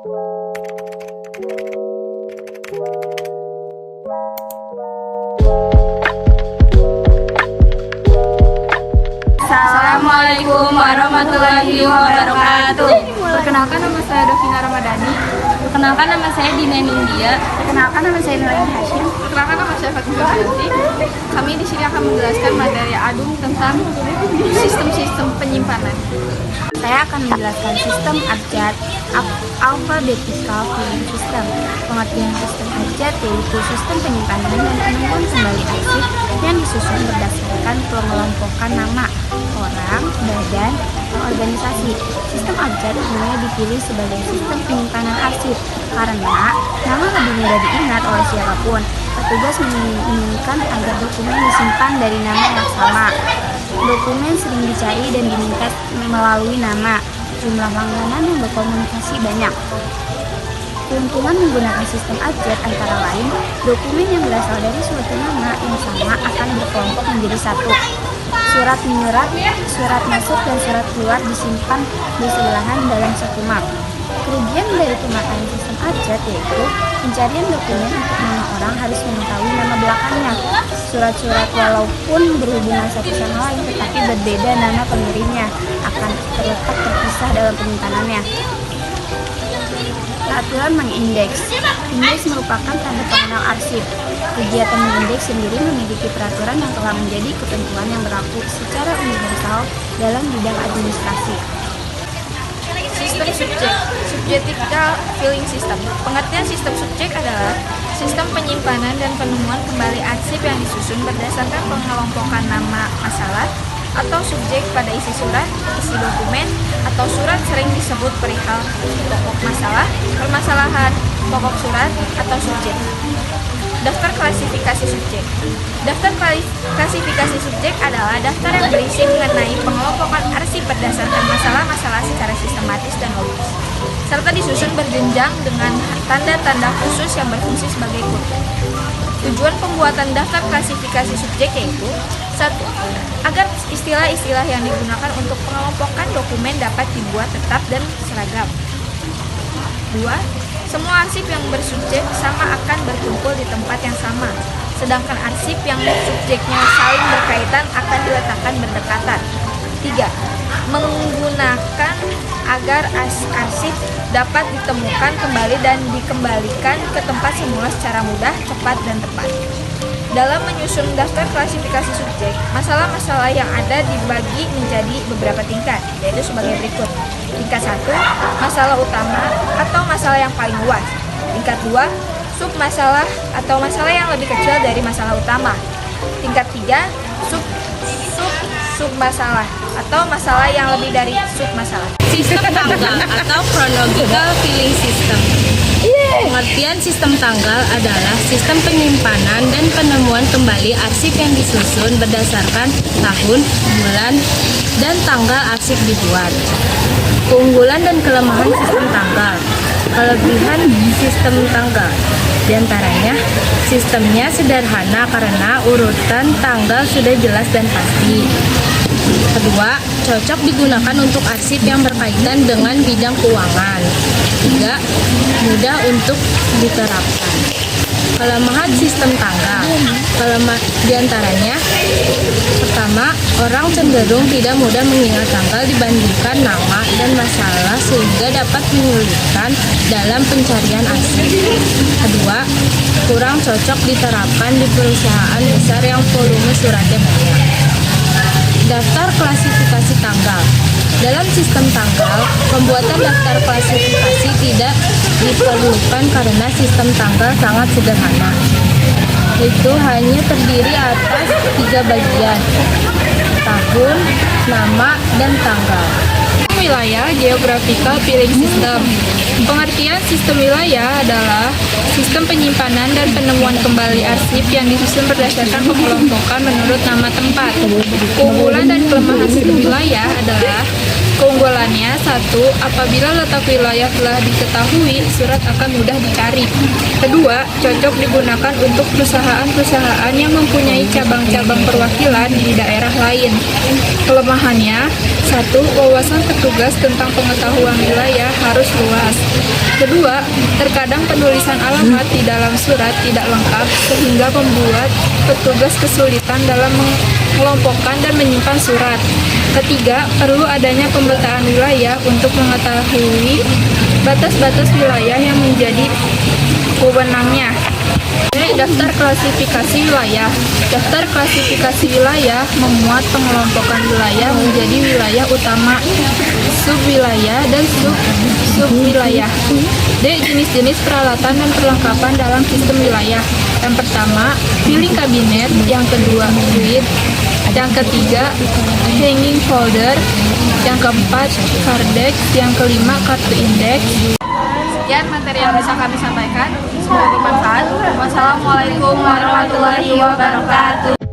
Assalamualaikum warahmatullahi wabarakatuh. Perkenalkan, nama saya Dovina Ramadhani. Perkenalkan, nama saya Dina Nindya. Perkenalkan, nama saya Nuraini Hashim. Perkenalkan, nama saya Fatimah Fianti. Kami di sini akan menjelaskan materi ADUM tentang sistem-sistem penyimpanan. Saya akan menjelaskan sistem abjad alphabetical filling system. Pengertian sistem abjad yaitu sistem penyimpanan dan penemuan kembali arsip yang disusun berdasarkan pengelompokan nama, orang, badan, atau organisasi. Sistem abjad umumnya dipilih sebagai sistem penyimpanan arsip karena nama lebih mudah diingat oleh siapapun. Petugas menginginkan agar dokumen disimpan dari nama yang sama. Dokumen sering dicari dan diminta melalui nama. Jumlah langganan yang berkomunikasi banyak. Keuntungan menggunakan sistem abjad antara lain, dokumen yang berasal dari suatu nama yang sama akan berkelompok menjadi satu. Surat menyurat, surat masuk, dan surat keluar disimpan bersebelahan dalam satu map. Kerugian dari pemakaian sistem abjad yaitu pencarian dokumen untuk nama orang harus mengetahui nama belakangnya. Surat-surat walaupun berhubungan satu sama lain tetapi berbeda nama pengirimnya akan terletak terpisah dalam penyimpanannya. Peraturan mengindeks. Indeks merupakan tanda pengenal arsip. Kegiatan mengindeks sendiri memiliki peraturan yang telah menjadi ketentuan yang berlaku secara universal dalam bidang administrasi. Sistem subjek, subjectical filling system. Pengertian sistem subjek adalah sistem penyimpanan dan penemuan kembali arsip yang disusun berdasarkan pengelompokan nama masalah atau subjek pada isi surat, isi dokumen, atau surat sering disebut perihal pokok masalah, permasalahan, pokok surat, atau subjek. Daftar klasifikasi subjek. Daftar klasifikasi subjek adalah daftar yang berisi mengenai pengelompokan arsip berdasarkan masalah-masalah secara sistematis dan logis, serta disusun berjenjang dengan tanda-tanda khusus yang berfungsi sebagai kode. Tujuan pembuatan daftar klasifikasi subjek yaitu: 1. Agar istilah-istilah yang digunakan untuk pengelompokan dokumen dapat dibuat tetap dan seragam. 2. Semua arsip yang bersubjek sama akan berkumpul di tempat yang sama, sedangkan arsip yang subjeknya saling berkaitan akan diletakkan berdekatan. 3. Menggunakan agar arsip dapat ditemukan kembali dan dikembalikan ke tempat semula secara mudah, cepat, dan tepat. Dalam menyusun daftar klasifikasi subjek, masalah-masalah yang ada dibagi menjadi beberapa tingkat, yaitu sebagai berikut. Tingkat 1, masalah utama atau masalah yang paling luas. Tingkat 2, sub-masalah atau masalah yang lebih kecil dari masalah utama. Tingkat 3, sub-masalah atau masalah yang lebih dari sub-masalah. Sistem tanggal atau chronological filling system. Pengertian sistem tanggal adalah sistem penyimpanan dan penemuan kembali arsip yang disusun berdasarkan tahun, bulan, dan tanggal arsip dibuat. Keunggulan dan kelemahan sistem tanggal. Kelebihan sistem tanggal diantaranya sistemnya sederhana karena urutan tanggal sudah jelas dan pasti. Kedua, cocok digunakan untuk arsip yang berkaitan dengan bidang keuangan. 3. Mudah untuk diterapkan. Kelemahan sistem tanggal. Diantaranya, pertama, orang cenderung tidak mudah mengingat tanggal dibandingkan nama dan masalah sehingga dapat menyulitkan dalam pencarian arsip. Kedua, kurang cocok diterapkan di perusahaan besar yang volume suratnya banyak. Daftar klasifikasi tanggal. Dalam sistem tanggal, pembuatan daftar klasifikasi tidak diperlukan karena sistem tanggal sangat sederhana. Itu hanya terdiri atas 3 bagian: tahun, nama, dan tanggal. Wilayah geographical filling system. Pengertian sistem wilayah adalah sistem penyimpanan dan penemuan kembali arsip yang disusun berdasarkan pengelompokan menurut nama tempat. Keunggulan dan kelemahan sistem wilayah adalah Keunggulannya, satu, apabila letak wilayah telah diketahui, surat akan mudah dicari. Kedua, cocok digunakan untuk perusahaan-perusahaan yang mempunyai cabang-cabang perwakilan di daerah lain. Kelemahannya, satu, wawasan petugas tentang pengetahuan wilayah harus luas. Kedua, terkadang penulisan alamat di dalam surat tidak lengkap sehingga membuat petugas kesulitan dalam mengelompokkan dan menyimpan surat. Ketiga, perlu adanya pemetaan wilayah untuk mengetahui batas-batas wilayah yang menjadi wewenangnya. Daftar klasifikasi wilayah. Daftar klasifikasi wilayah memuat pengelompokan wilayah menjadi wilayah utama, subwilayah, dan subwilayah. D. Jenis-jenis peralatan dan perlengkapan dalam sistem wilayah. Yang pertama, filing kabinet. Yang kedua, grid. Yang ketiga, hanging folder. Yang keempat, kardex. Yang kelima, kartu indeks. Sekian materi yang bisa kami sampaikan. Semoga bermanfaat. Wassalamualaikum warahmatullahi wabarakatuh.